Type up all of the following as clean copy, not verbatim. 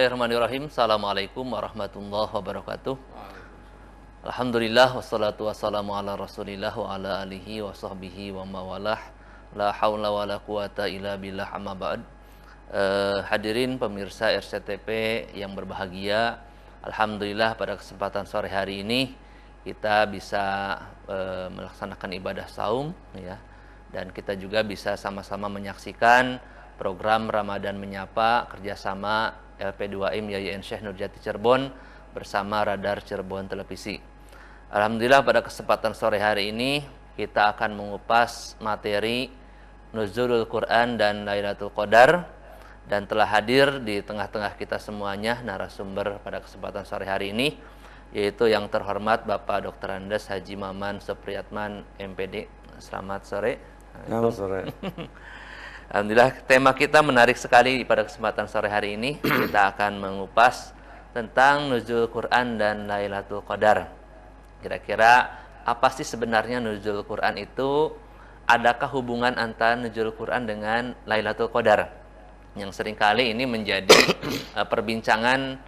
Bismillahirrahmanirrahim. Assalamualaikum warahmatullahi wabarakatuh. Alhamdulillah wassalatu wassalamu ala Rasulillah wa ala alihi wa sahbihi wa mawalah. La haula wa la quwata illa billah amma ba'd. Hadirin pemirsa RCTP yang berbahagia, alhamdulillah pada kesempatan sore hari ini kita bisa melaksanakan ibadah saum ya. Dan kita juga bisa sama-sama menyaksikan program Ramadan Menyapa kerjasama LP2M YIN Syekh Nurjati Cirebon bersama Radar Cirebon Televisi. Alhamdulillah pada kesempatan sore hari ini kita akan mengupas materi Nuzulul Quran dan Lailatul Qadar, dan telah hadir di tengah-tengah kita semuanya narasumber pada kesempatan sore hari ini, yaitu yang terhormat Bapak Dr. Andes Haji Maman Supriyatman MPD. Selamat sore. Selamat sore. Alhamdulillah, tema kita menarik sekali pada kesempatan sore hari ini. Kita akan mengupas tentang Nuzul Quran dan Lailatul Qadar. Kira-kira apa sih sebenarnya Nuzul Quran itu? Adakah hubungan antara Nuzul Quran dengan Lailatul Qadar? Yang seringkali ini menjadi perbincangan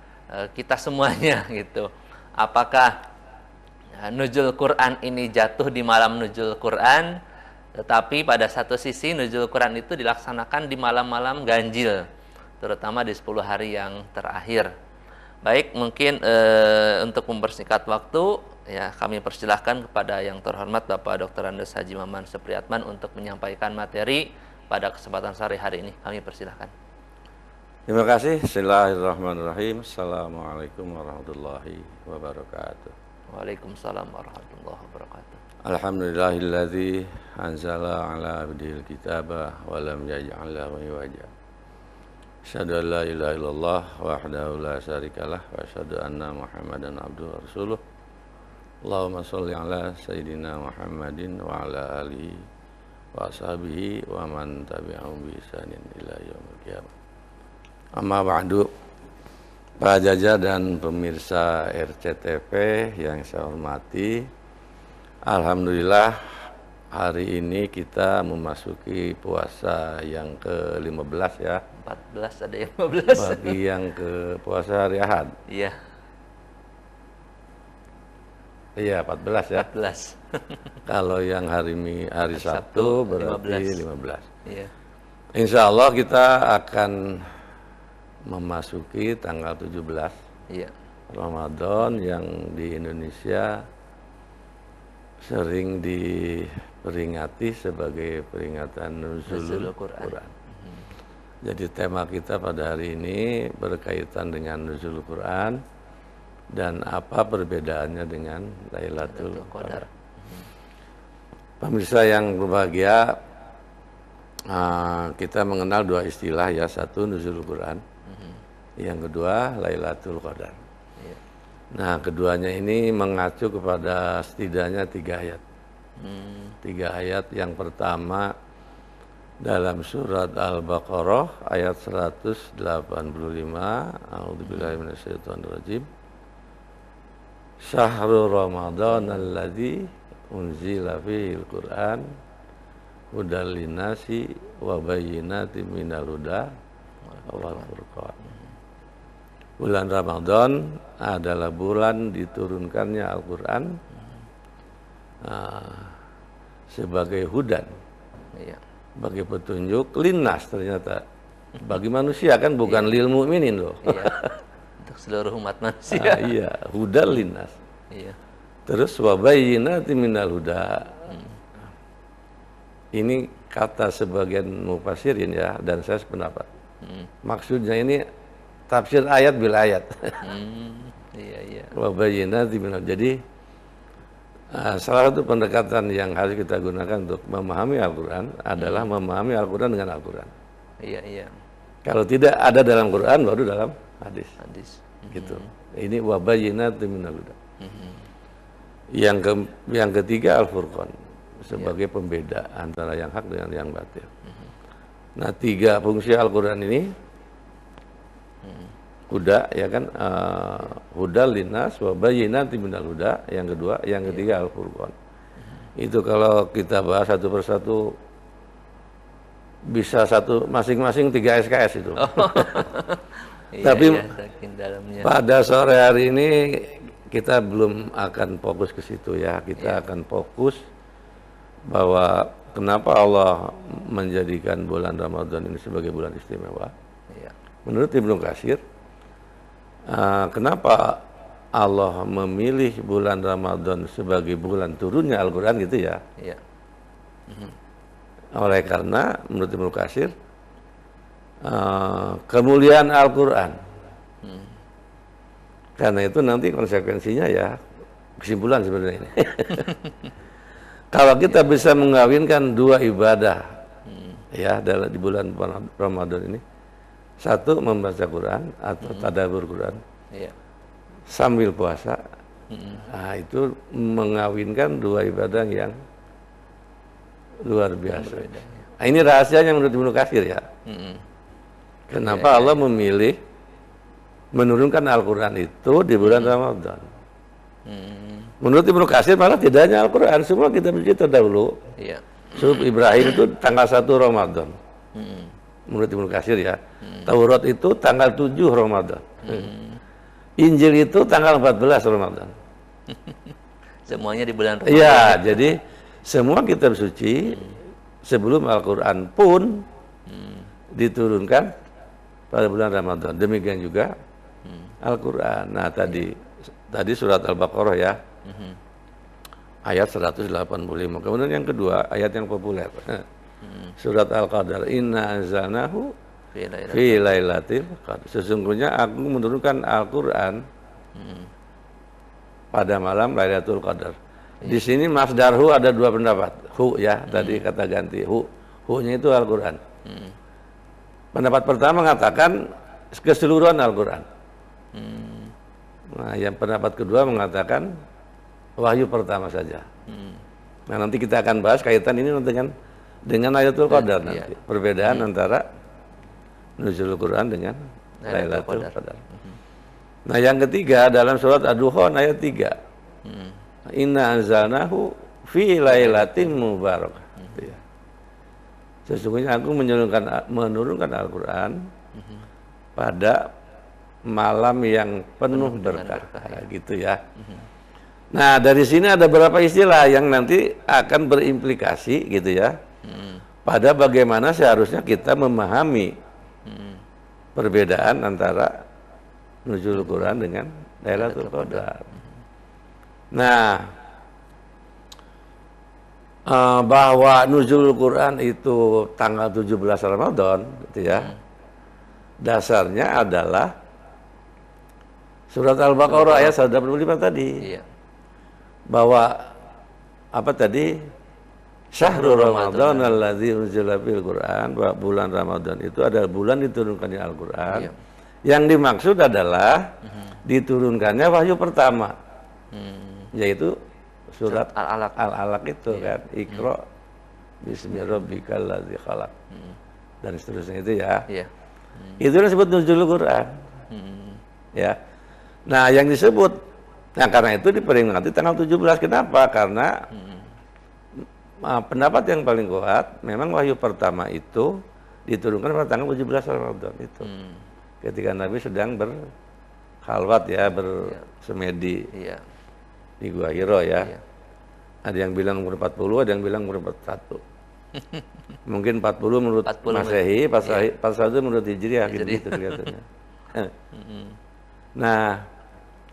kita semuanya gitu. Apakah Nuzul Quran ini jatuh di malam Nuzul Quran? Tetapi pada satu sisi Nuzul Quran itu dilaksanakan di malam-malam ganjil, terutama di 10 hari yang terakhir. Baik, mungkin untuk mempersingkat waktu, ya kami persilahkan kepada yang terhormat Bapak Dr. Andes Haji Maman Supriyatman untuk menyampaikan materi pada kesempatan sore hari ini. Kami persilahkan. Terima kasih. Bismillahirrahmanirrahim. Assalamualaikum warahmatullahi wabarakatuh. Waalaikumsalam warahmatullahi wabarakatuh. Alhamdulillahilladzi anzala ala abdihil kitaba wa lam yaj'al lahu iwaja. Asyhadu an la ilaha illallah wahdahu la syarikalah wa asyhadu anna Muhammadan abduhu wa rasuluh. Allahumma shalli ala sayyidina Muhammadin wa ala alihi wa ashabihi wa man tabi'ahum bi ihsanin ila yaumil qiyamah. Amma ba'du. Pak Jaja dan pemirsa RCTP yang saya hormati, alhamdulillah hari ini kita memasuki puasa yang ke-15 ya. 14, ada yang 15. Bagi yang ke puasa hari Ahad. Iya. Iya, 14 ya. 14. Kalau yang hari Sabtu berarti 15. Iya. Insya Allah kita akan memasuki tanggal 17 Iya. Ramadan yang di Indonesia sering diperingati sebagai peringatan Nuzulul Quran. Jadi tema kita pada hari ini berkaitan dengan Nuzulul Quran dan apa perbedaannya dengan Lailatul Qadar. Pemirsa yang berbahagia, kita mengenal dua istilah ya, satu Nuzulul Quran, yang kedua Lailatul Qadar. Iya. Nah, keduanya ini mengacu kepada setidaknya 3 ayat. 3 ayat. Yang pertama dalam surat Al-Baqarah ayat 185. A'udzubillahi minasyaitonirrajim. Syahrul Ramadan alladzi unzila fihil Qur'an hudal linnasi wa bayyinatin minal huda wal furqan. Bulan Ramadan adalah bulan diturunkannya Al-Quran sebagai hudan, Iya. sebagai petunjuk linnas, ternyata bagi manusia kan, bukan lil mu'minin loh. Iya. Untuk seluruh umat manusia. Iya, hudan linnas. Iya. Terus wa bayyinatin minal huda. Ini kata sebagian mufassirin ya, dan saya sependapat. Maksudnya ini tafsir ayat bil ayat. Iya, iya. Wa bayyinatin minal. Jadi salah satu pendekatan yang harus kita gunakan untuk memahami Al-Quran adalah memahami Al-Quran dengan Al-Quran. Iya, iya. Kalau tidak ada dalam Quran, baru dalam hadis. Hadis. Gitu. Ini wa bayyinatin minal huda. Yang ketiga Al-Furqan, sebagai pembeda antara yang hak dengan yang batil. Nah, 3 fungsi Al-Quran ini, huda ya kan, huda linnas wa bayyinatin minal huda, yang kedua, yang ketiga Al-Furqan. Itu kalau kita bahas satu persatu bisa masing-masing 3 SKS itu. Iya, Tapi iya, saking dalamnya. pada sore hari ini kita belum akan fokus ke situ ya. Kita akan fokus bahwa kenapa Allah menjadikan bulan Ramadan ini sebagai bulan istimewa. Iya. Menurut Ibnu Katsir, kenapa Allah memilih bulan Ramadan sebagai bulan turunnya Al-Quran gitu ya? Iya. Oleh karena menurut Ibnu Katsir, kemuliaan Al-Quran. Karena itu nanti konsekuensinya ya kesimpulan sebenarnya ini. Kalau kita bisa mengawinkan dua ibadah ya di bulan Ramadan ini, satu membaca Quran atau tadabbur Quran sambil puasa, nah, itu mengawinkan dua ibadah yang luar biasa. Nah, ini rahasianya menurut Ibnu Katsir ya. Kenapa Allah memilih menurunkan Al-Quran itu di bulan Ramadan? Menurut Ibnu Katsir malah tidak hanya Al-Quran, semua kitab suci terdahulu. Suhuf Ibrahim itu tanggal 1 Ramadan. Menurut Ibnu Katsir ya. Taurat itu tanggal 7 Ramadan. Injil itu tanggal 14 Ramadan. Semuanya di bulan Ramadan. Iya, jadi semua kitab suci sebelum Al-Quran pun diturunkan pada bulan Ramadan. Demikian juga Al-Quran. Nah, tadi surat Al-Baqarah ya. Ayat 185. Kemudian yang kedua, ayat yang populer. Surat Al-Qadar. Inna anzalnahu fi lailatul qadar. Sesungguhnya aku menurunkan Al-Quran pada malam Lailatul Qadar. Di sini masdarhu ada dua pendapat. Hu ya, tadi kata ganti. Hu-nya itu Al-Quran. Pendapat pertama mengatakan keseluruhan Al-Quran. Nah, yang pendapat kedua mengatakan wahyu pertama saja. Nah, nanti kita akan bahas kaitan ini dengan Lailatul Qadar nanti. Perbedaan antara nuzulul Quran dengan Lailatul Qadar. Nah, yang ketiga dalam surat Ad-Dukhan ayat 3. Inna anzalnahu fi lailatin mubarakah. Sesungguhnya aku menurunkan Al-Quran pada malam yang penuh berkah, gitu ya. Nah, dari sini ada beberapa istilah yang nanti akan berimplikasi gitu ya, pada bagaimana seharusnya kita memahami perbedaan antara nuzul Quran dengan Lailatul Qadar. Nah, bahwa nuzul Quran itu tanggal 17 Ramadan gitu ya. Dasarnya adalah surat Al-Baqarah ayat 185 tadi. Bahwa apa tadi? Syahrul Ramadan alladzi unzila fil Quran, bahwa bulan Ramadan itu adalah bulan diturunkannya Al-Qur'an. Yang dimaksud adalah diturunkannya wahyu pertama. Yaitu surat Al-Alaq itu kan, Iqra bismi rabbikal ladzi khalaq. Dan seterusnya itu ya. Itu disebut nuzul Quran. Ya. Nah, yang disebut karena itu diperingati tanggal 17. Kenapa? Karena pendapat yang paling kuat memang wahyu pertama itu diturunkan pada tanggal 17 Ramadan itu. Ketika Nabi sedang berkhalwat ya, bersemedi di Gua Hira ya. Ada yang bilang umur 40, ada yang bilang umur 41. Mungkin 40 menurut Masehi, 41 menurut Hijriah gitu kelihatannya. Nah,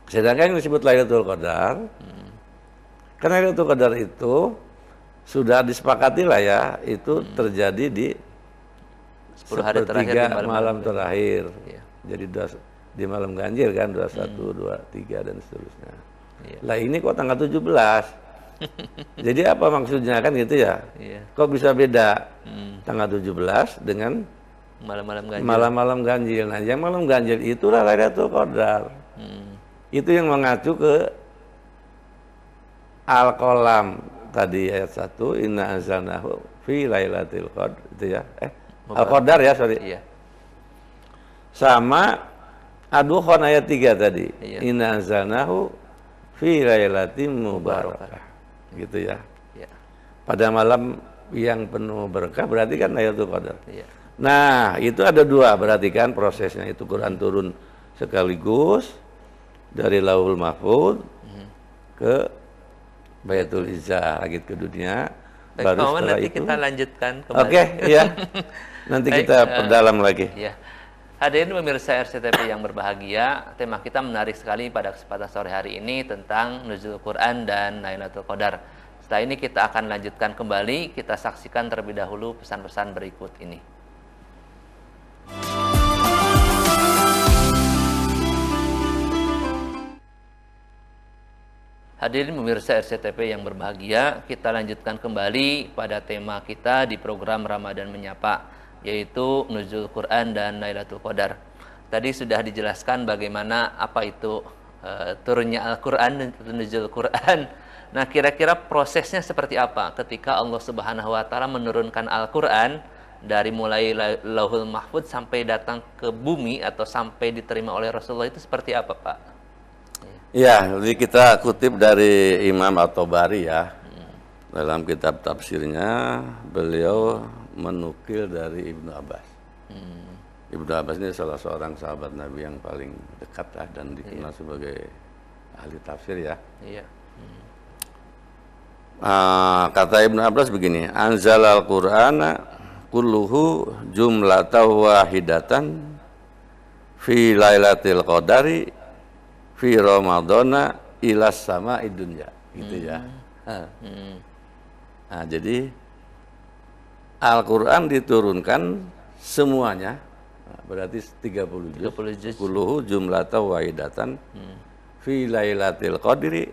sedangkan yang disebut Lailatul Qadar, karena Lailatul Qadar itu sudah disepakati lah ya, itu terjadi di 10 hari terakhir di malam terakhir. Jadi di malam ganjil kan, 21, 23 dan seterusnya. Lah ini kok tanggal 17. Jadi apa maksudnya kan gitu ya? Kok bisa beda tanggal 17 dengan malam-malam ganjil? Nah, yang malam ganjil itulah Lailatul Qadar. Itu yang mengacu ke Al-Qalam tadi ayat 1, inna anzalnahu fi lailatul qadar itu ya. Al-Qadar ya, sorry. Sama Ad-Dukhan ayat 3 tadi. Inna anzalnahu fi lailatin mubarakah. Gitu ya. Pada malam yang penuh berkah berarti kan Lailatul Qadar. Nah, itu ada dua berarti kan prosesnya itu Quran turun sekaligus dari Lauhul Mahfuz ke Baitul Izzah, langit ke dunia. Baik, Baru Pak Maman, setelah nanti itu kita lanjutkan kembali. Oke, ya. Nanti Baik, kita perdalam lagi. Ya. Hadirin pemirsa RCTP yang berbahagia, tema kita menarik sekali pada kesempatan sore hari ini tentang Nuzul Quran dan Lailatul Qadar. Setelah ini kita akan lanjutkan kembali, kita saksikan terlebih dahulu pesan-pesan berikut ini. Hadirin pemirsa RCTP yang berbahagia, kita lanjutkan kembali pada tema kita di program Ramadan Menyapa, yaitu Nuzul Quran dan Lailatul Qadar. Tadi sudah dijelaskan bagaimana apa itu turunnya Al-Quran dan Nuzul Quran. Nah, kira-kira prosesnya seperti apa ketika Allah Subhanahu wa taala menurunkan Al-Quran dari mulai Lauhul Mahfuz sampai datang ke bumi atau sampai diterima oleh Rasulullah, itu seperti apa, Pak? Ya, jadi kita kutip dari Imam At-Tabari ya. Dalam kitab tafsirnya, beliau menukil dari Ibnu Abbas. Ibnu Abbas ini salah seorang sahabat Nabi yang paling dekat lah dan dikenal sebagai ahli tafsir ya. Iya. Kata Ibnu Abbas begini, Anzalal Qur'ana kulluhu jumlatan wahidatan fi lailatul qadari fi Ramadana ilas sama idunya, gitu ya. Nah, jadi Al-Quran diturunkan semuanya, berarti 30 juz. 30 juz. Kulluhu jumlatan wahidatan fi lailatul qadri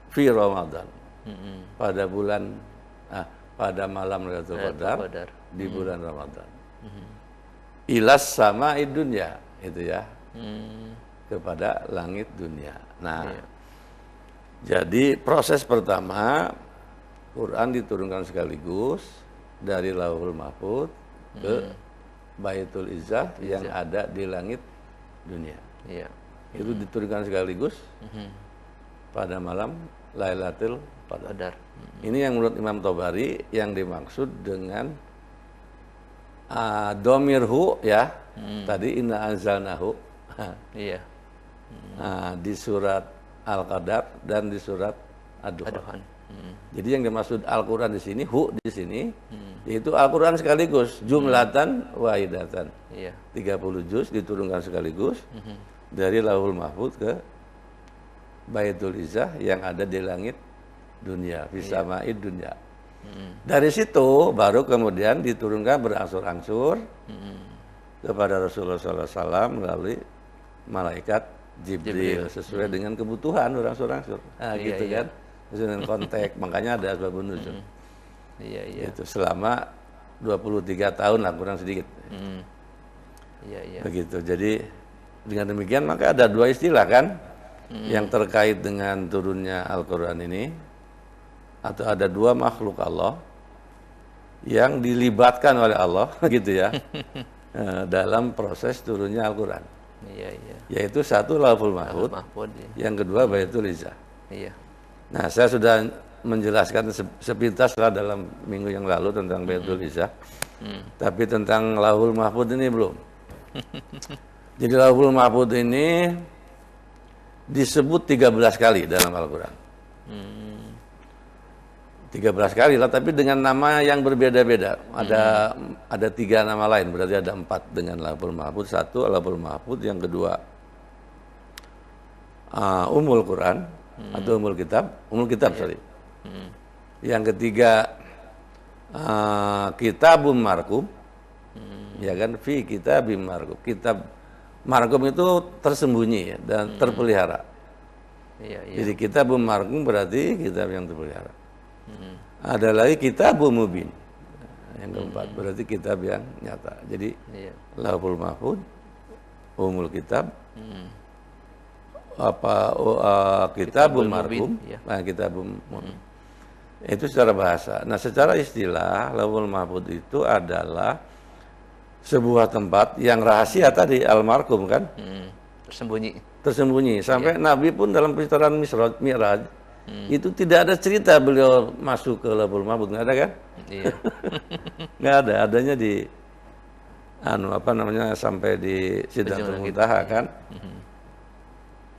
fi Ramadan. Pada bulan pada malam Lailatul Qadar di bulan Ramadan. Ilas sama idunya, itu ya. Kepada langit dunia. Nah, jadi proses pertama Quran diturunkan sekaligus dari Lauhul Mahfuz ke Baitul Izzah yang ada di langit dunia. Iya. Itu diturunkan sekaligus pada malam Lailatul Qadar. Ini yang menurut Imam Tabari yang dimaksud dengan domirhu ya. Tadi inna anzalnahu. Iya. Di surat Al-Qadar dan di surat Ad-Dukhan. Jadi yang dimaksud Al-Quran di sini, di sini, yaitu Al-Quran sekaligus, jumlatan wahidatan. Iya. 30 juz diturunkan sekaligus dari Lauhul Mahfuz ke Baitul Izzah yang ada di langit dunia, fisama'id dunia. Dari situ baru kemudian diturunkan berangsur-angsur kepada Rasulullah SAW melalui malaikat Jibril sesuai dengan kebutuhan berangsur-angsur. Nah, gitu kan. Sesuai dengan konteks, makanya ada asbabun nuzul. Iya. Itu selama 23 tahun lah, kurang sedikit. Iya. Begitu. Jadi dengan demikian maka ada dua istilah kan yang terkait dengan turunnya Al-Quran ini, atau ada dua makhluk Allah yang dilibatkan oleh Allah gitu ya dalam proses turunnya Al-Quran. Iya. Yaitu satu Lauhul Mahfuz, yang kedua Baitul Izzah. Iya. Nah, saya sudah menjelaskan sepintas lah dalam minggu yang lalu tentang Baitul Izzah. Tapi tentang Lauhul Mahfuz ini belum. Jadi Lauhul Mahfuz ini disebut 13 kali dalam Al-Quran. 13 kali lah, tapi dengan nama yang berbeda-beda. Ada 3 nama lain, berarti ada 4 dengan Lauhul Mahfuz. Satu Lauhul Mahfuz, yang kedua Ummul Quran atau Ummul Kitab, sorry. Yang ketiga Kitabum Marqum, ya kan, fi Kitabim Marqum. Kitab Marqum itu tersembunyi dan terpelihara. Iya. Jadi Kitabum Marqum berarti kitab yang terpelihara. Ada lagi Kitabum Mubin, yang keempat, berarti kitab yang nyata. Jadi Lauhul Mahfuz, Ummul Kitab, Kitabum Marqum, Kitabum Mubin. Itu secara bahasa. Nah, secara istilah Lauhul Mahfuz itu adalah sebuah tempat yang rahasia tadi, Al-Marqum kan? Tersembunyi. Sampai Nabi pun dalam peristiwa Mi'raj itu tidak ada cerita beliau masuk ke Lauhul Mahfuz, nggak ada kan? Iya. Nggak ada, adanya di apa namanya sampai di Sidratul Muntaha kan.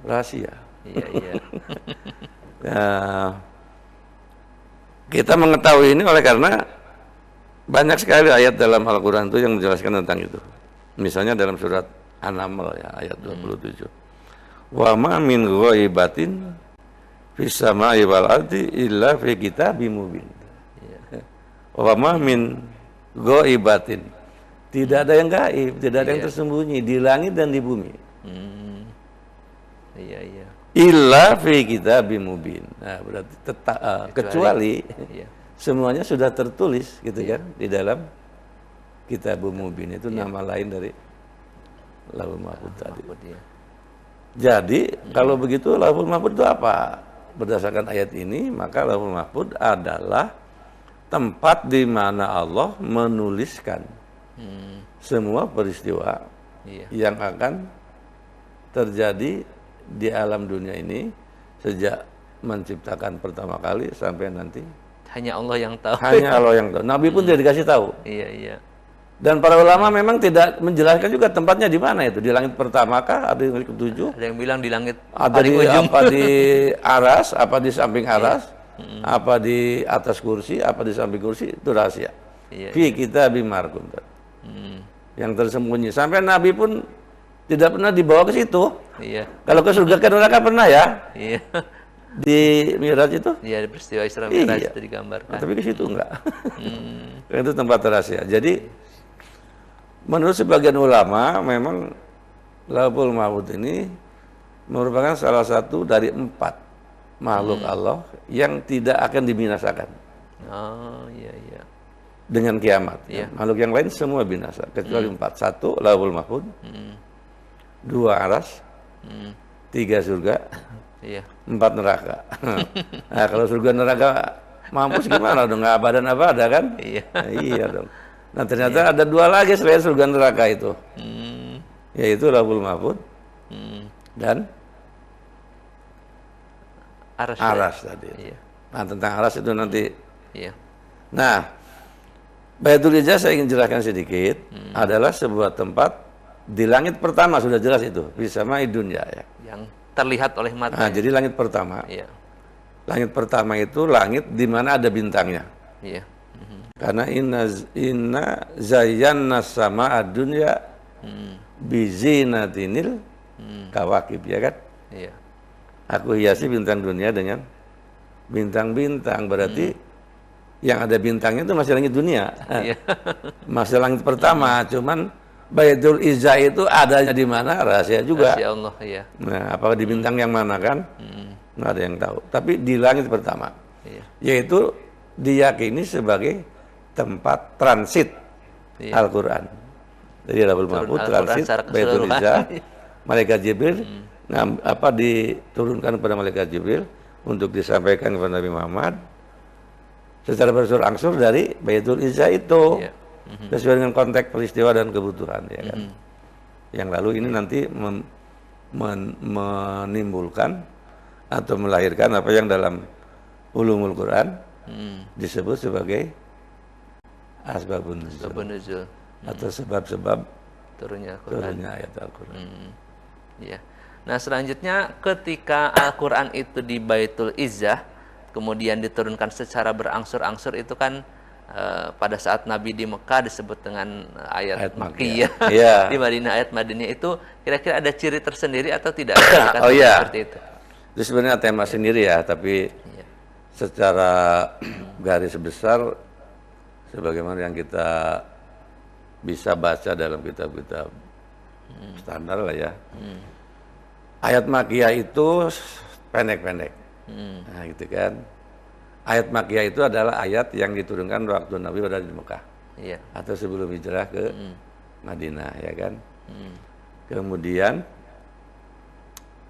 Rahasia. Iya, iya. Nah, kita mengetahui ini oleh karena banyak sekali ayat dalam Al-Quran itu yang menjelaskan tentang itu. Misalnya dalam surat An-Naml ya, ayat 27. Wa ma min ghaibatin fis samai wal ardi illa fi kitabim mubin. Wa ma min ghaibatin. Tidak ada yang gaib, tidak ada yang tersembunyi di langit dan di bumi. Iya, iya. Illa fi kitabim mubin. Nah, berarti kecuali semuanya sudah tertulis gitu kan di dalam Kitabul Mubin. Itu nama lain dari Lauhul Mahfuz tadi. Jadi kalau begitu Lauhul Mahfuz itu apa? Berdasarkan ayat ini, maka Lauhul Mahfuz adalah tempat di mana Allah menuliskan semua peristiwa yang akan terjadi di alam dunia ini sejak menciptakan pertama kali sampai nanti. Hanya Allah yang tahu. Hanya Allah yang tahu. Nabi pun tidak dikasih tahu. Iya, iya. Dan para ulama memang tidak menjelaskan juga tempatnya di mana itu. Di langit pertama kah? Ada yang ketujuh? Ada yang bilang di langit ada di ujung. apa di aras, apa di samping aras, apa di atas kursi, apa di samping kursi, itu rahasia. Fi kitabim marqum. Yang tersembunyi. Sampai Nabi pun tidak pernah dibawa ke situ. Iya. Kalau ke surga ke neraka pernah ya? Iya. Di Mi'raj itu? Iya, di peristiwa Isra Mi'raj Iya. itu digambarkan. Tapi ke situ enggak. Itu tempat rahasia. Jadi menurut sebagian ulama memang Lauhul Mahfuz ini merupakan salah satu dari 4 makhluk Allah yang tidak akan dibinasakan. Oh, iya, iya. Dengan kiamat. Iya. Makhluk yang lain semua binasa kecuali 4. 1 Lauhul Mahfuz. 2 aras. 3 surga. Iya. 4 neraka. Nah, kalau surga neraka mampus gimana dong? Nggak abada kan? Iya. Nah, iya dong. Nah ternyata ada 2 lagi selain surga neraka itu. Yaitu Lauhul Mahfuz dan aras tadi. Iya. Nah tentang aras itu nanti. Iya. Nah Baitul Izzah saya ingin jelaskan sedikit. Adalah sebuah tempat di langit pertama sudah jelas itu. Bisama dunya ya. Yang terlihat oleh mata. Nah jadi langit pertama. Iya. Langit pertama itu langit di mana ada bintangnya. Iya. Karena inna zayyana sama dunya bizinatinil kawakib ya kan? Iya. Aku hiasi bintang dunia dengan bintang-bintang, berarti yang ada bintangnya itu masih langit dunia. Iya. Masih langit pertama, cuman Baitul Izzah itu adanya di mana rahasia juga. Rahasia Allah, iya. Nah, apakah di bintang yang mana kan? Nggak ada yang tahu. Tapi di langit pertama, Iya. yaitu diyakini sebagai tempat transit Al-Quran. Jadi Lauhul Mahfuz transit Baitul Izzah, Malaikat Jibril diturunkan kepada Malaikat Jibril untuk disampaikan kepada Nabi Muhammad secara berangsur-angsur dari Baitul Izzah itu. Iya. Sesuai dengan konteks peristiwa dan kebutuhan ya kan. Yang lalu ini nanti menimbulkan atau melahirkan apa yang dalam ulumul Quran disebut sebagai asbabun nuzul atau sebab-sebab turunnya ayat Al-Quran. Iya. Nah selanjutnya ketika Al-Quran itu di Baitul Izzah kemudian diturunkan secara berangsur-angsur itu kan pada saat Nabi di Mekah disebut dengan ayat Makkiyah. Iya. Di Madinah ayat Madinah itu kira-kira ada ciri tersendiri atau tidak? Oh iya. Seperti itu. Itu sebenarnya tema sendiri ya, tapi secara garis besar sebagaimana yang kita bisa baca dalam kitab-kitab standar lah ya. Ayat Makkiyah itu pendek-pendek. Nah, gitu kan. Ayat Makkiyah itu adalah ayat yang diturunkan waktu Nabi berada di Mekah. Iya. Atau sebelum hijrah ke Madinah, ya kan. Kemudian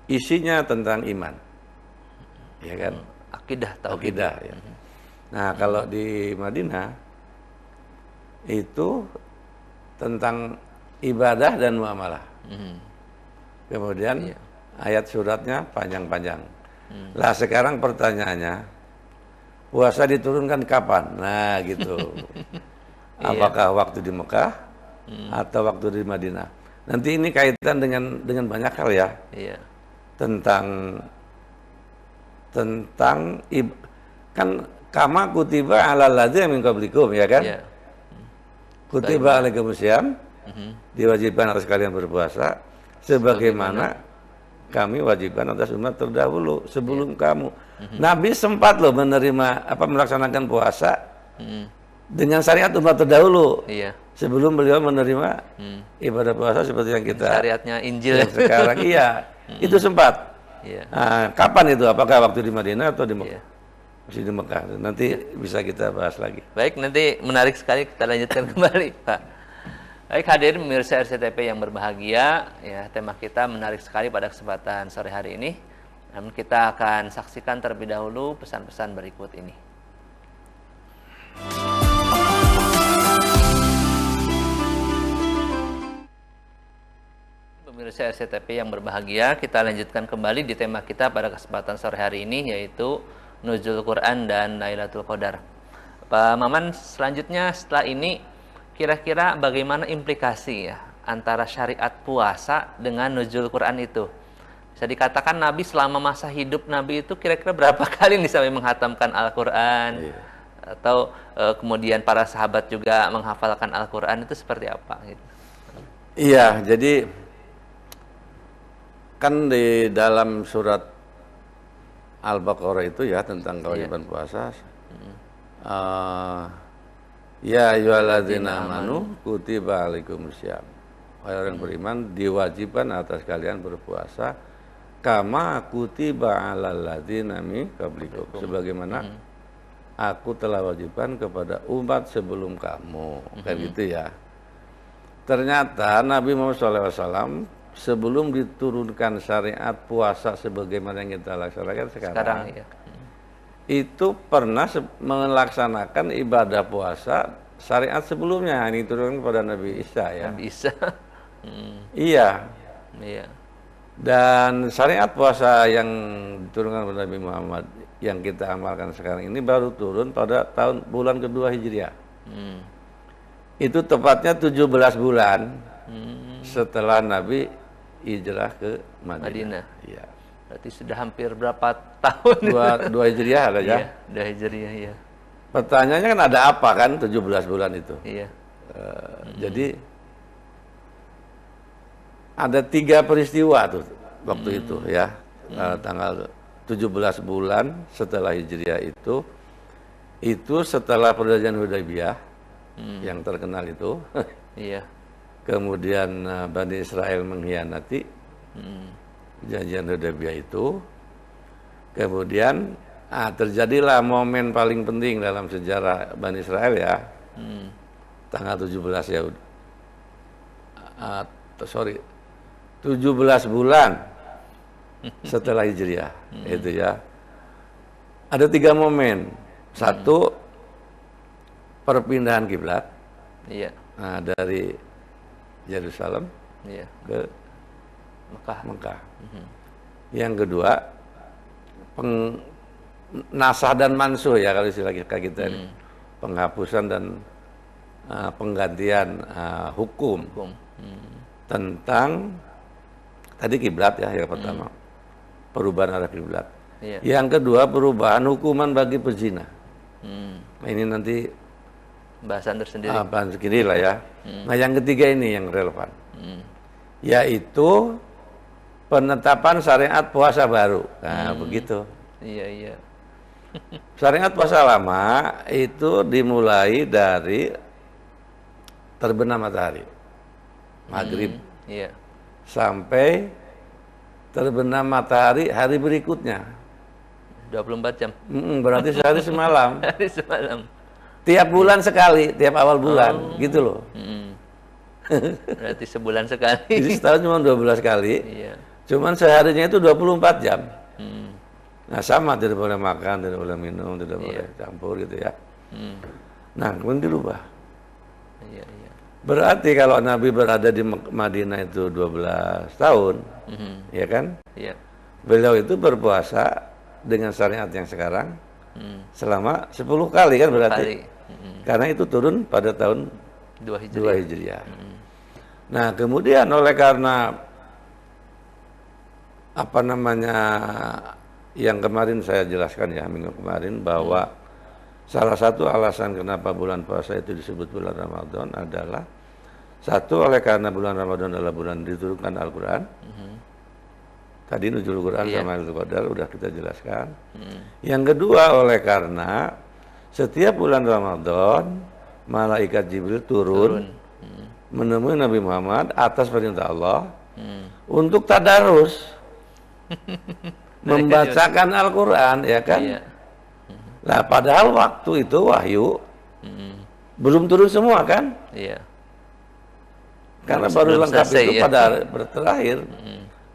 isinya tentang iman. Ya kan? Akidah, tauhid. Akidah ya. Nah, kalau di Madinah itu tentang ibadah dan muamalah. Kemudian ayat suratnya panjang-panjang. Lah sekarang pertanyaannya, puasa diturunkan kapan? Nah gitu. Apakah waktu di Mekah atau waktu di Madinah. Nanti ini kaitan dengan banyak hal ya. Iya. Tentang kan kama kutiba alal ladzina min qablikum ya kan? Iya. Kutiba alaikumusiyam, diwajibkan atas kalian berpuasa sebagaimana kami wajibkan atas umat terdahulu sebelum kamu. Nabi sempat loh melaksanakan puasa dengan syariat umat terdahulu. Iya. Sebelum beliau menerima ibadah puasa seperti yang kita Syariatnya Injil yang sekarang. Iya, itu sempat. Iya. Nah, kapan itu? Apakah waktu di Madinah atau di Mekah? Iya. Masih di Mekah. Nanti bisa kita bahas lagi. Baik, nanti menarik sekali kita lanjutkan kembali, Pak. Baik, hadirin pemirsa RCTP yang berbahagia, ya tema kita menarik sekali pada kesempatan sore hari ini. Namun kita akan saksikan terlebih dahulu pesan-pesan berikut ini. Pemirsa RCTP yang berbahagia, kita lanjutkan kembali di tema kita pada kesempatan sore hari ini, yaitu Nuzul Quran dan Lailatul Qadar. Pak Maman, selanjutnya setelah ini kira-kira bagaimana implikasi ya antara syariat puasa dengan Nuzul Quran itu? Bisa dikatakan Nabi selama masa hidup Nabi itu kira-kira berapa kali nih sampai menghatamkan Al-Quran? Iya. Atau kemudian para sahabat juga menghafalkan Al-Quran, itu seperti apa? Gitu. Iya, jadi kan di dalam surat Al-Baqarah itu ya tentang kewajiban puasa. Ya ayyuhalladzina amanu kutiba alaikumusiyam. Wahai orang beriman, diwajibkan atas kalian berpuasa kama kutiba alal ladzina min qablikum. Sebagaimana aku telah wajibkan kepada umat sebelum kamu. Kan gitu ya. Ternyata Nabi Muhammad SAW sebelum diturunkan syariat puasa sebagaimana yang kita laksanakan sekarang ya. Itu pernah melaksanakan ibadah puasa syariat sebelumnya, ini diturunkan kepada Nabi Isa ya. Nabi Isa. Iya. Iya. Dan syariat puasa yang diturunkan kepada Nabi Muhammad yang kita amalkan sekarang ini baru turun pada bulan kedua Hijriah. Itu tepatnya 17 bulan setelah Nabi hijrah ke Madinah. Iya. Berarti sudah hampir berapa tahun? Dua Hijriah ada ya? Iya, 2 Hijriah ya. Pertanyaannya kan ada apa kan 17 bulan itu? Iya. Jadi ada 3 peristiwa tuh waktu itu ya. Tanggal 17 bulan setelah Hijriah itu setelah perjanjian Hudaybiyah yang terkenal itu. Iya. Kemudian Bani Israel mengkhianati perjanjian Hudaybiyah itu. Kemudian terjadilah momen paling penting dalam sejarah Bani Israel ya. Tanggal 17 ya. 17 bulan setelah Hijriah itu ya. Ada 3 momen. Satu, perpindahan kiblat. Iya. Nah, dari Yerusalem ke Mekah. Yang kedua, nasah dan mansuh ya kalau istilah kita ini. Penghapusan dan penggantian hukum. Tentang tadi kiblat ya yang pertama. Perubahan arah kiblat. Iya. Yang kedua, perubahan hukuman bagi pezina. Nah, ini nanti bahasan tersendiri. Bahasan sendiri lah ya. Nah, yang ketiga ini yang relevan. Yaitu penetapan syariat puasa baru. Nah, begitu. Iya. Syariat puasa lama itu dimulai dari terbenam matahari. Maghrib. Iya. Sampai terbenam matahari hari berikutnya. 24 jam. Berarti sehari semalam. Hari semalam. Tiap bulan sekali, tiap awal bulan, gitu loh. Berarti sebulan sekali. Jadi setahun cuma 12 kali. Iya. Cuman seharinya itu 24 jam. Nah, sama, tidak boleh makan, tidak boleh minum, tidak boleh campur gitu ya. Nah, kemudian dirubah. Iya. Berarti kalau Nabi berada di Madinah itu 12 tahun, ya kan? Iya. Beliau itu berpuasa dengan syariat yang sekarang selama 10 kali kan berarti. Karena itu turun pada tahun 2 2 Hijriah. Hijriah. Nah, kemudian oleh karena apa namanya yang kemarin saya jelaskan ya minggu kemarin bahwa salah satu alasan kenapa bulan puasa itu disebut bulan Ramadan adalah satu oleh karena bulan Ramadan adalah bulan diturunkan Al-Quran. Tadi nuzul Quran sama Lailatul Qadar udah kita jelaskan. Yang kedua oleh karena setiap bulan Ramadan malaikat Jibril turun. Menemui Nabi Muhammad atas perintah Allah untuk tadarus membacakan Al-Quran, ya kan? Iya. Nah, padahal waktu itu wahyu belum turun semua kan? Iya. Karena baru lengkap selesai, itu ya. pada terakhir.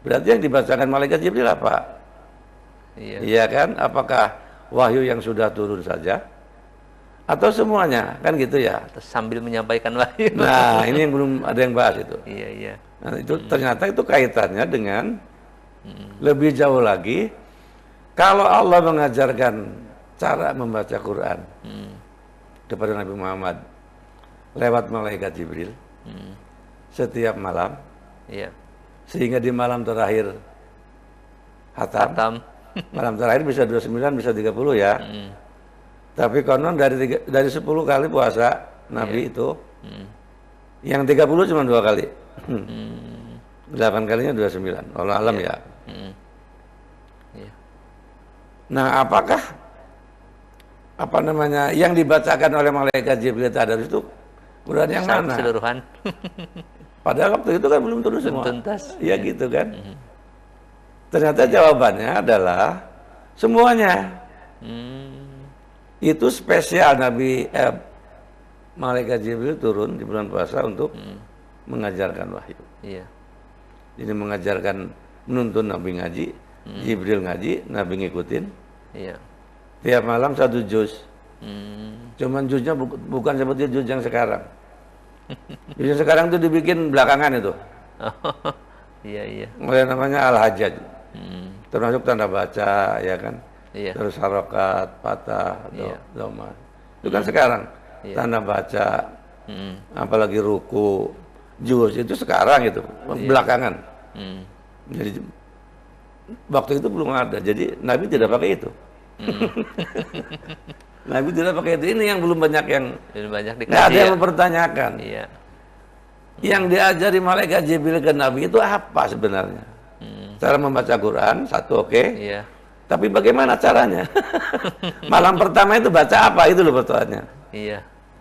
Berarti yang dibacakan malaikat Jibril apa? Iya. Iya kan? Apakah wahyu yang sudah turun saja? Atau semuanya? Kan gitu ya. Terus sambil menyampaikan wahyu. Nah, ini yang belum ada yang bahas itu. Iya, iya. Nah, itu ternyata itu kaitannya dengan lebih jauh lagi. Kalau Allah mengajarkan cara membaca Quran kepada Nabi Muhammad lewat malaikat Jibril setiap malam, Iya. sehingga di malam terakhir hatam. Malam terakhir bisa 29, bisa 30 ya. Tapi konon dari 10 kali puasa Nabi itu, yang 30 cuma 2 kali. 8 kalinya 29. Allah alam ya. Iya. Nah, apakah apa namanya yang dibacakan oleh malaikat Jibril tadarus itu Quran yang mana? Keseluruhan. Padahal waktu itu kan belum turun semua. Tuntas. Ya gitu kan. Ternyata jawabannya adalah semuanya. Itu spesial malaikat Jibril turun di bulan puasa untuk mengajarkan wahyu. Iya. Jadi mengajarkan, menuntun Nabi ngaji, Jibril ngaji, Nabi ngikutin. Iya. Tiap malam 1 juz. Cuman juznya bukan seperti juz yang sekarang. Juz yang sekarang itu dibikin belakangan itu. Iya, iya. Mulai namanya Al-Hajjaj. Termasuk tanda baca, ya kan. Iya. Terus harokat, patah, Iya. doma. Itu kan sekarang. Iya. Tanda baca, apalagi ruku, juz itu sekarang itu, belakangan. Jadi waktu itu belum ada. Jadi Nabi tidak pakai itu. Nabi tidak pakai itu. Ini yang belum banyak yang Banyak dikaji. nggak ada yang Ya. mempertanyakan. Iya. Yang diajari malaikat Jibril ke Nabi itu apa sebenarnya? Cara membaca Quran satu oke. Iya. Tapi bagaimana caranya? Malam pertama itu baca apa? Itu loh pertanyaannya. Iya.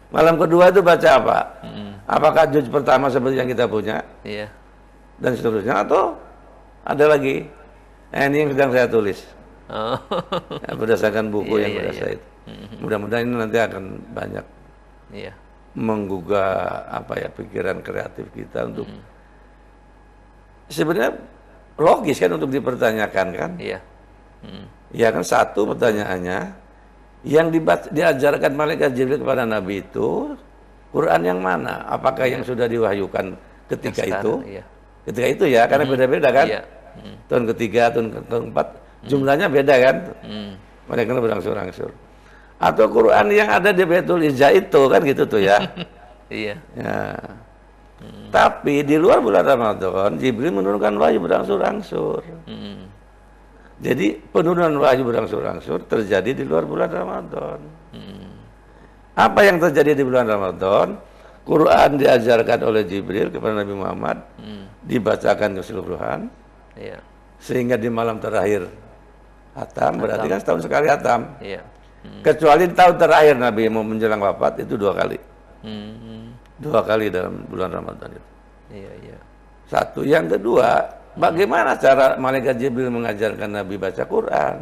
Malam kedua itu baca apa? Apakah juz pertama seperti yang kita punya? Iya. Dan seterusnya, atau ada lagi? Ini yang sedang saya tulis. Oh. Ya, berdasarkan buku Iya, yang iya, sudah iya. saya itu. Mudah-mudahan ini nanti akan banyak Iya. menggugah pikiran kreatif kita untuk sebenarnya logis kan untuk dipertanyakan kan? Iya. Ya kan, satu pertanyaannya yang diajarkan malaikat Jibril kepada Nabi itu Quran yang mana? Apakah yang sudah diwahyukan ketika Yang itu? sekarang, iya. Ketika itu ya, karena beda-beda kan? Iya. Tahun ketiga, tahun keempat, jumlahnya beda kan? Mereka berangsur-angsur. Atau Quran yang ada di Baitul Izzah itu kan gitu tuh ya. Iya. Ya. Tapi di luar bulan Ramadan, Jibril menurunkan wahyu berangsur-angsur. Jadi penurunan wahyu berangsur-angsur terjadi di luar bulan Ramadan. Apa yang terjadi di bulan Ramadan? Quran diajarkan oleh Jibril kepada Nabi Muhammad, dibacakan keseluruhan, Iya. sehingga di malam terakhir hatam, berarti kan setahun sekali hatam. Iya. Kecuali tahun terakhir Nabi mau menjelang wafat itu 2 kali. 2 kali dalam bulan Ramadan itu. Iya, iya. Satu. Yang kedua, bagaimana cara malaikat Jibril mengajarkan Nabi baca Quran?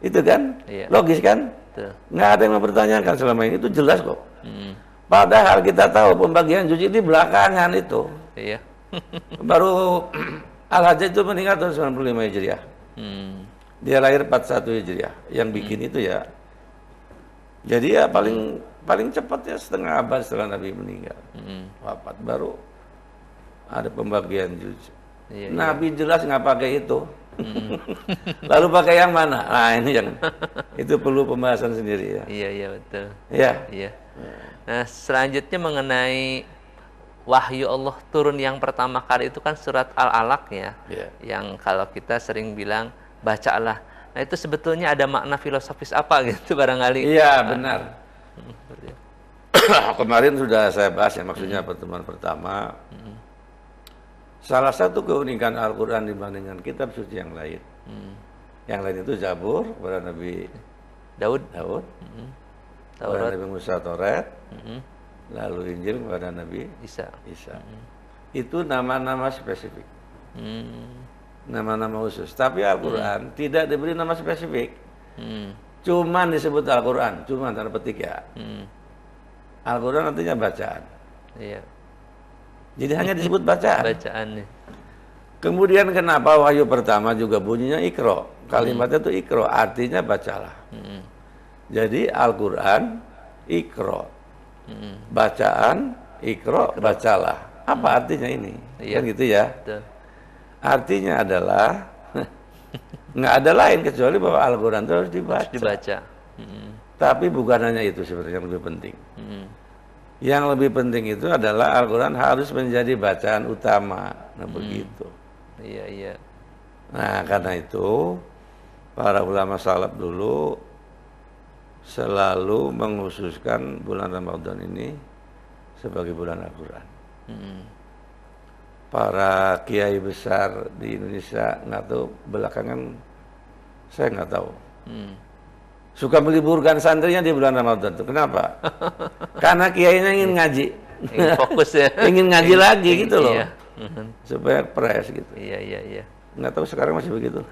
Itu kan Iya. logis kan? Betul. Nggak ada yang mempertanyakan selama ini, itu jelas kok. Padahal kita tahu pembagian juz ini belakangan itu. Iya. Baru Al-Hajjaj itu meninggal tahun 95 Hijriah. Dia lahir 41 Hijriah. Yang bikin itu ya. Jadi ya paling cepat ya setengah abad setelah Nabi meninggal. Wafat baru ada pembagian juz. Iya, Nabi jelas nggak pakai itu. Lalu pakai yang mana? Nah ini yang itu perlu pembahasan sendiri ya. Iya, betul. Ya. Iya. Nah, selanjutnya mengenai wahyu Allah turun yang pertama kali itu kan surat Al-Alaq ya. Iya. Yang kalau kita sering bilang bacalah. Nah, itu sebetulnya ada makna filosofis apa gitu barangkali. Iya benar. Kemarin sudah saya bahas ya, maksudnya pertemuan pertama. Salah satu keunikan Al-Quran dibandingkan kitab suci yang lain. Yang lain itu Zabur kepada Nabi Daud. kepada Nabi Musa Taurat, lalu Injil kepada Nabi Isa. Itu nama-nama spesifik, nama-nama khusus. Tapi Al-Quran tidak diberi nama spesifik, cuman disebut Al-Quran, cuman tanda petik ya. Al-Quran artinya bacaan. Iya. Jadi hanya disebut bacaan. Bacaannya. Kemudian kenapa wahyu pertama juga bunyinya Iqra? Kalimatnya itu Iqra, artinya bacalah. Jadi Al-Quran Iqra, bacaan Iqra, bacalah. Apa artinya ini? Iya. Kan gitu ya. Betul. Artinya adalah nggak ada lain kecuali bahwa Al-Quran itu harus dibaca. Tapi bukan hanya itu sebenarnya yang lebih penting. Yang lebih penting itu adalah Al-Quran harus menjadi bacaan utama. Nah begitu. Iya. Nah karena itu para ulama salaf dulu selalu mengkhususkan bulan Ramadan ini sebagai bulan Al-Quran. Para kiai besar di Indonesia nggak tahu belakangan, saya nggak tahu. Suka meliburkan santrinya di bulan Ramadan itu. Kenapa? Karena kiainya ingin ngaji. Ingin fokus ya. Ingin ngaji lagi gitu loh. Iya. Supaya fresh gitu. Iya. Nggak tahu sekarang masih begitu.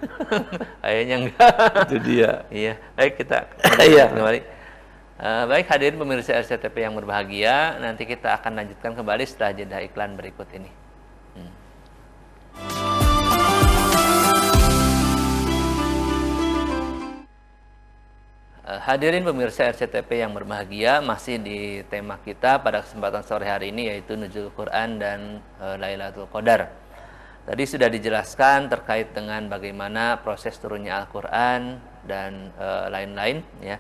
Kayaknya enggak. Itu dia. Iya. Baik, kita Iya. kembali. Baik hadirin pemirsa RCTP yang berbahagia, nanti kita akan lanjutkan kembali setelah jeda iklan berikut ini. Hadirin pemirsa RCTP yang berbahagia, masih di tema kita pada kesempatan sore hari ini yaitu Nuzul Quran dan Lailatul Qadar. Tadi sudah dijelaskan terkait dengan bagaimana proses turunnya Al-Quran dan lain-lain ya.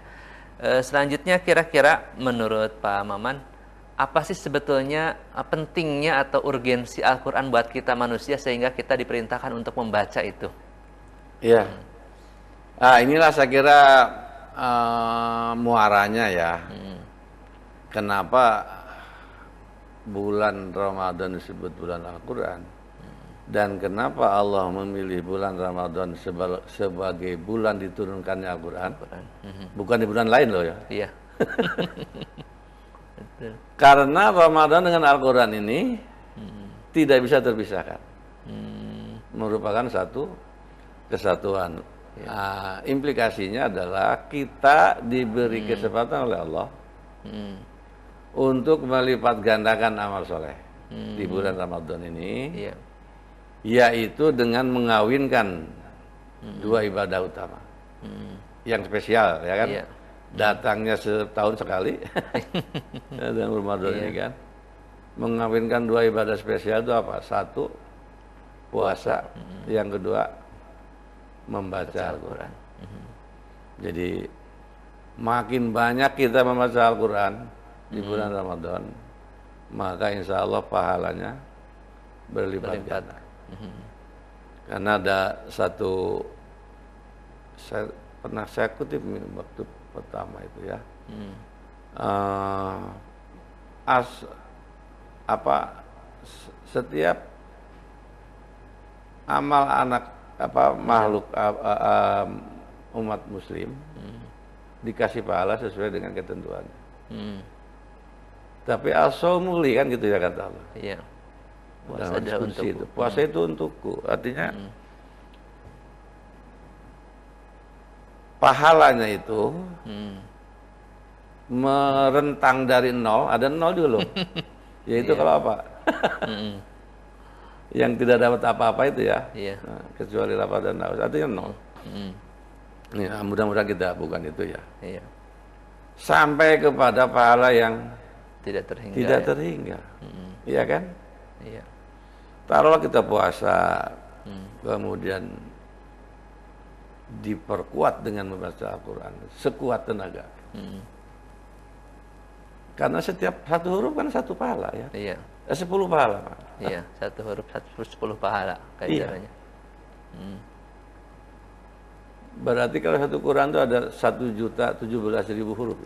Selanjutnya kira-kira menurut Pak Maman, apa sih sebetulnya pentingnya atau urgensi Al-Quran buat kita manusia sehingga kita diperintahkan untuk membaca itu? Iya. Inilah saya kira muaranya ya. Kenapa bulan Ramadan disebut bulan Al-Quran? Dan kenapa Allah memilih bulan Ramadan sebagai bulan diturunkannya Al-Quran? Bukan di bulan lain loh ya. Iya. Karena Ramadan dengan Al-Quran ini tidak bisa terpisahkan. Merupakan satu kesatuan. Implikasinya adalah kita diberi kesempatan oleh Allah untuk melipat gandakan amal soleh di bulan Ramadan ini. Iya. Yaitu dengan mengawinkan dua ibadah utama yang spesial ya kan. Iya. Datangnya setahun sekali dan Ramadan ini kan mengawinkan dua ibadah spesial itu apa? Satu puasa, yang kedua membaca Al-Quran. Jadi makin banyak kita membaca Al-Quran di bulan Ramadan, maka insya Allah pahalanya berlipat ganda. Karena ada satu, saya kutip waktu pertama itu ya, setiap amal makhluk umat Muslim dikasih pahala sesuai dengan ketentuannya. Tapi as-saumuli kan gitu ya kata Allah. Iya. Puasa itu. Puasa itu untukku. Artinya pahalanya itu merentang dari nol, ada nol juga loh. Yaitu kalau apa? Yang tidak dapat apa-apa itu ya. Nah, kecuali lapar dan haus. Artinya nol. Ya, mudah-mudahan kita bukan itu ya. Iya. Sampai kepada pahala yang tidak terhingga. Tidak terhingga. Iya kan? Iya. taruhlah kita puasa, kemudian diperkuat dengan membaca Al-Quran sekuat tenaga. Karena setiap satu huruf kan satu pahala ya. Iya. 10 pahala, Pak. Iya, satu huruf 10 pahala kaitannya. Berarti kalau satu Quran itu ada 1.017.000 huruf.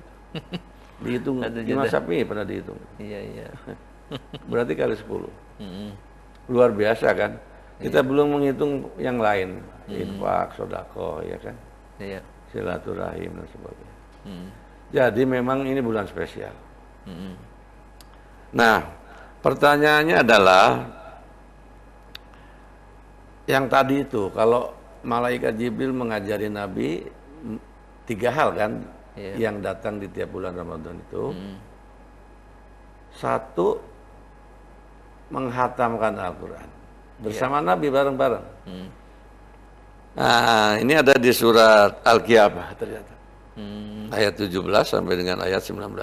Dihitung Imam Syafi'i pernah dihitung. Iya. Berarti kali 10. Luar biasa kan? Kita belum menghitung yang lain, infak, sedekah, ya kan? Iya. Silaturahim dan sebagainya. Jadi memang ini bulan spesial. Nah, pertanyaannya adalah yang tadi itu, kalau malaikat Jibril mengajari Nabi 3 hal kan, yang datang di tiap bulan Ramadan itu. Satu, menghatamkan Al-Quran bersama Nabi bareng-bareng. Nah, ini ada di surat Al-Qiyamah ternyata. Ayat 17 sampai dengan ayat 19.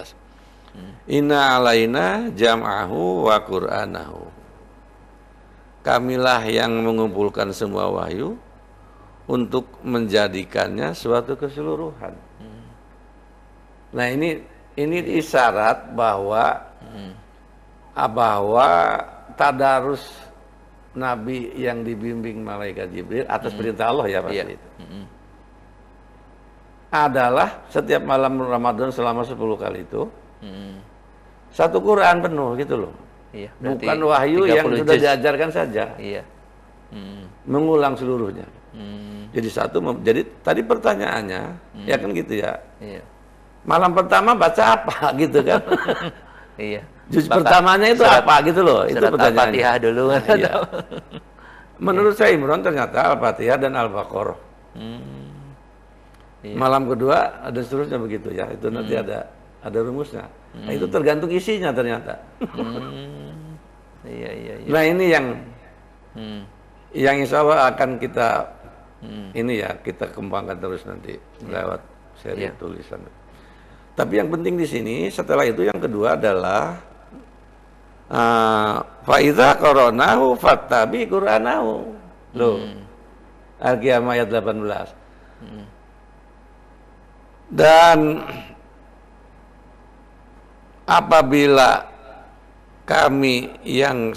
Inna alaina jam'ahu wa qur'anahu. Kamilah yang mengumpulkan semua wahyu untuk menjadikannya suatu keseluruhan. Nah, ini isyarat bahwa tadarus Nabi yang dibimbing malaikat Jibril atas perintah Allah ya pasti itu. Adalah setiap malam Ramadan selama 10 kali itu satu Quran penuh gitu loh. Iya, bukan wahyu yang sudah diajarkan saja. Iya. Mengulang seluruhnya. Jadi tadi pertanyaannya ya kan gitu ya. Iya. Malam pertama baca apa gitu kan? Iya. Juz pertamanya itu apa gitu loh? Itu pertanyaannya. Al-Fatihah dulu kan. Iya. Menurut saya Imran ternyata Al-Fatihah dan Al-Baqarah. Iya. Malam kedua ada seterusnya begitu ya. Itu nanti ada rumusnya. Nah, itu tergantung isinya ternyata. Iya. Nah, ini yang insya Allah akan kita kita kembangkan terus nanti lewat seri tulisan. Tapi yang penting di sini setelah itu yang kedua adalah fa idza qara'nahu fattabi qur'anahu. Loh. Al-Qiyamah ayat 18. Dan apabila kami yang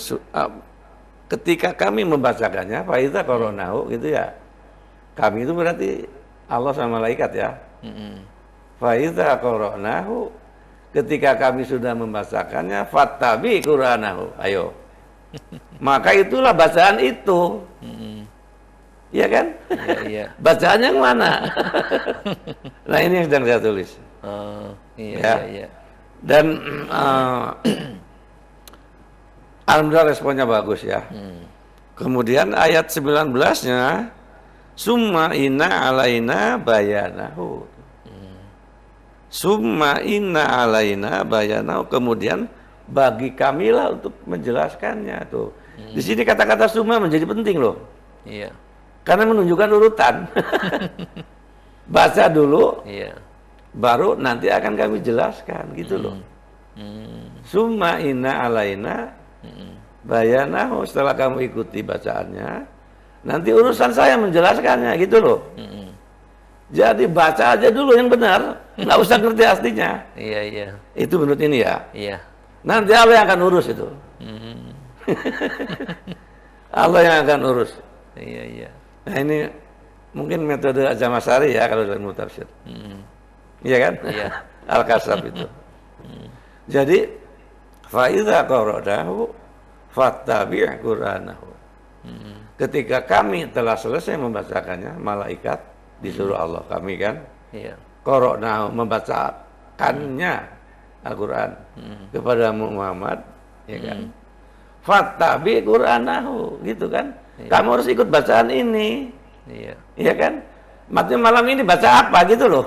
ketika kami membacakannya fa idza qara'nahu gitu ya. Kami itu berarti Allah sama malaikat ya. Fa idza qara'nahu, ketika kami sudah membacakannya, fattabi qur'anahu. Ayo. Maka itulah bacaan itu. Iya kan? Iya. Bacaan yang mana? Nah, ini yang sedang saya tulis. Iya. Dan alhamdulillah responnya bagus ya. Kemudian ayat 19-nya summa inna alaina bayanahu. Summa inna alaina bayanahu, kemudian bagi kamilah untuk menjelaskannya tuh. Di sini kata-kata summa menjadi penting loh. Iya. Karena menunjukkan urutan. Baca dulu. Iya. Baru nanti akan kami jelaskan gitu loh. Summa inna alaina bayanahu, setelah kamu ikuti bacaannya, nanti urusan saya menjelaskannya gitu loh. Jadi baca aja dulu yang benar, nggak usah ngerti aslinya. Iya. Itu menurut ini ya. Iya. Nanti Allah yang akan urus itu. Allah yang akan urus. Iya. Nah, ini mungkin metode Ajamasari ya kalau dalam tafsir. Iya kan? Iya. Al-Kasab itu. Jadi fa idza qara'nahu fattabi' qur'anahu. Ketika kami telah selesai membacakannya, malaikat disuruh Allah kami kan, qara'nahu, membacakannya Al-Qur'an kepada Muhammad, ya kan? Fattabi' qur'anahu, gitu kan? Kamu harus ikut bacaan ini. Iya kan? Maksudnya malam ini baca apa gitu loh.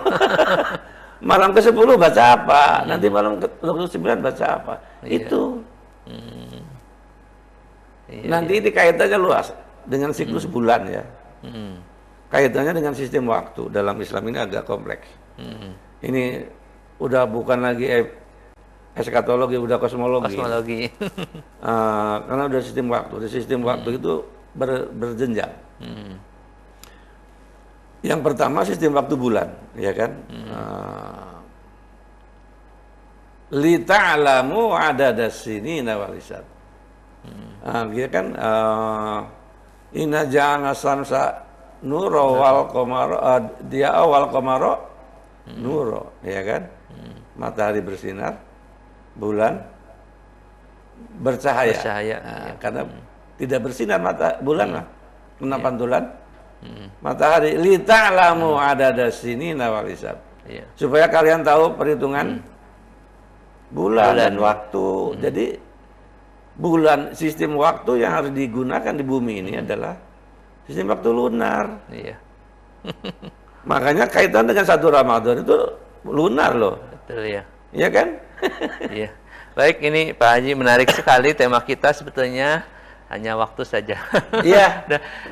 Malam ke-10 baca apa, nanti malam ke-29 baca apa. Itu. Nanti ini kaitannya luas dengan siklus bulan ya. Kaitannya dengan sistem waktu dalam Islam ini agak kompleks. Ini udah bukan lagi eskatologi, udah kosmologi. Kosmologi. Karena udah sistem waktu. Di sistem waktu itu berjenjang. Yang pertama sistem waktu bulan, ya kan? Li ta'lamu adadas sinina wal hisab. Dia kan inna ja'alna samsa nuro wal qamara, dia awal qamara nuro, ya kan? Matahari bersinar, bulan bercahaya. Karena tidak bersinar bulan lah. Kena pantulan matahari. Li ta'lamu adadas sinina wal hisab. Supaya kalian tahu perhitungan bulan dan waktu. Jadi bulan, sistem waktu yang harus digunakan di bumi ini adalah sistem waktu lunar. Makanya kaitan dengan 1 Ramadan itu lunar loh. Betul ya. Iya kan? Iya. Baik, ini Pak Haji menarik sekali tema kita sebetulnya hanya waktu saja. Iya.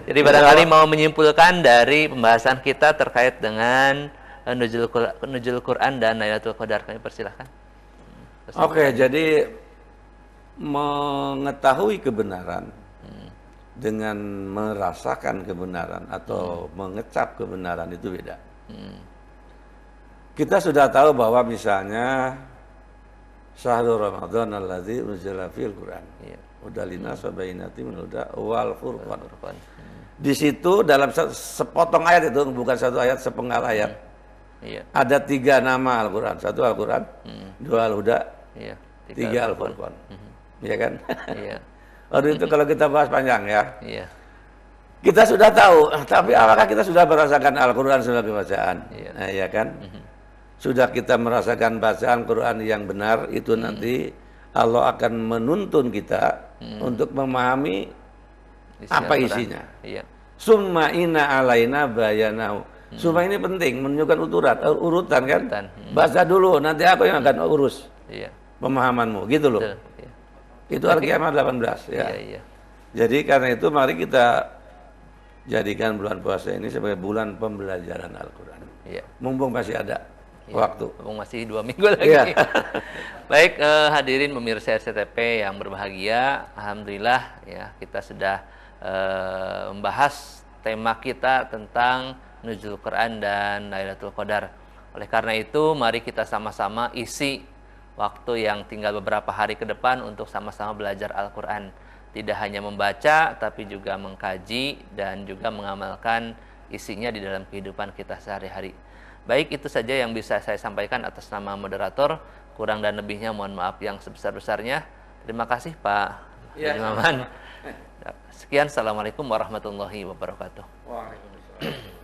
Jadi barangkali mau menyimpulkan dari pembahasan kita terkait dengan Nuzul Quran dan Lailatul Qadar, kami persilahkan. Oke, jadi mengetahui kebenaran dengan merasakan kebenaran atau mengecap kebenaran itu beda. Kita sudah tahu bahwa misalnya Syahrul Ramadan alladzi unzila fil Quran. Udalina sabainati min huda wal furqan. Di situ dalam sepotong ayat itu, bukan satu ayat, sepenggal ayat. Ada 3 nama Al-Quran. 1 Al-Quran, 2 Al-Huda, 3 Al-Furqan. Iya kan? Waktu itu kalau kita bahas panjang ya. Kita sudah tahu, tapi apakah kita sudah merasakan Al-Quran sebagai bacaan? Iya kan? Sudah kita merasakan bacaan Quran yang benar, itu nanti Allah akan menuntun kita untuk memahami apa isinya. Summa inna alaina bayanahu. Summa ini penting, menunjukkan urutan kan? Baca dulu, nanti aku yang akan urus pemahamanmu, gitu loh. Itu Al-Qiyamah 18 ya. Jadi karena itu mari kita jadikan bulan puasa ini sebagai bulan pembelajaran Al-Quran. Mumpung masih ada waktu. Mumpung masih 2 minggu lagi. Baik, hadirin pemirsa RCTP yang berbahagia, alhamdulillah ya kita sudah membahas tema kita tentang Nuzul Quran dan Lailatul Qadar. Oleh karena itu, mari kita sama-sama isi waktu yang tinggal beberapa hari ke depan untuk sama-sama belajar Al-Quran. Tidak hanya membaca, tapi juga mengkaji dan juga mengamalkan isinya di dalam kehidupan kita sehari-hari. Baik, itu saja yang bisa saya sampaikan atas nama moderator. Kurang dan lebihnya mohon maaf yang sebesar-besarnya. Terima kasih Pak Haji Maman. Sekian, Assalamualaikum warahmatullahi wabarakatuh. Waalaikumsalam.